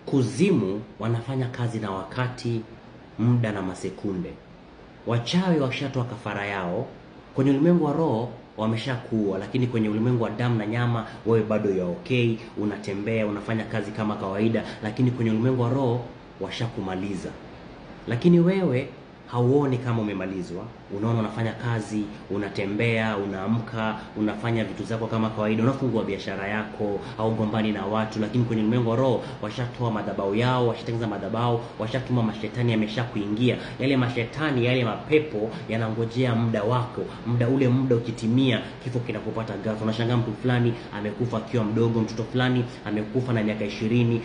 Kuzimu wanafanya kazi na wakati, muda na masekunde. Wachawi washatoa kafara yao. Kwenye ulimwengu wa roho wameshakuwa, lakini kwenye ulimwengu wa damu na nyama wewe bado ya okay, unatembea, unafanya kazi kama kawaida, lakini kwenye ulimwengu wa roho washakumaliza. Lakini wewe hauoni kama umemalizwa. Unaona unafanya kazi, unatembea, unaamka, unafanya vitu zako kama kawaida, unafungua biashara yako, au gombani na watu, lakini kwenye ulimwengu wa roho washatoa madhabahu yao, washatengeneza madhabahu, washatuma mashetani yameshakuingia. Yale mashetani, yale mapepo yanangojea muda wako. Muda ukitimia, kifo kinakupata ghafla. Unashangaa mtu fulani amekufa akiwa mdogo, mtoto fulani amekufa na miaka 20,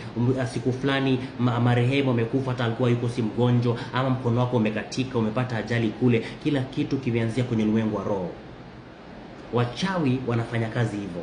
siku fulani marehemu amekufa hata alikuwa yuko si mgonjwa, ama mkono wako umekatika, umepata ajali kule. Kila kitu kimeanzia kwenye ulimwengu wa roho. Wachawi wanafanya kazi hivyo.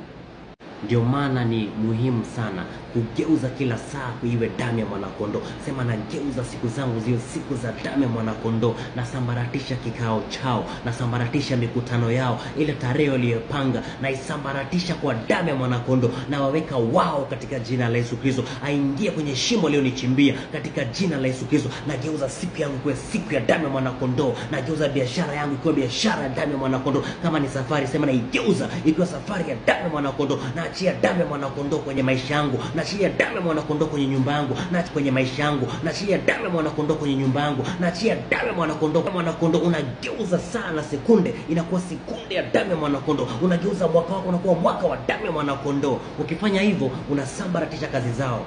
Ndio maana ni muhimu sana kugeuza kila saa iwe damu ya mwanakondoo. Sema nageuza siku zangu ziwe siku za damu ya mwanakondoo. Nasambaratisha kikao chao, nasambaratisha mikutano yao, ile tarehe waliyopanga na isambaratisha kwa damu ya mwanakondoo, na waweka wao katika jina la Yesu Kristo. Aingie kwenye shimo leo nichimbia katika jina la Yesu Kristo. Nageuza siku yangu kuwa siku ya damu ya mwanakondoo. Nageuza biashara yangu kuwa biashara ya damu ya mwanakondoo. Kama ni safari, sema naigeuza ikiwa safari ya damu ya mwanakondoo. Naachia damu ya mwanakondoo kwenye maisha yangu, naachia damu ya mwanakondoo kwenye nyumba yangu, na kwenye maisha yangu, naachia damu ya mwanakondoo kwenye nyumba yangu, naachia damu ya mwanakondoo. Mwanakondoo unageuza saa na sekunde inakuwa sekunde ya damu ya mwanakondoo. Unageuza mwaka wako unakuwa mwaka wa damu ya mwanakondoo. Ukifanya hivyo unasambaratisha kazi zao.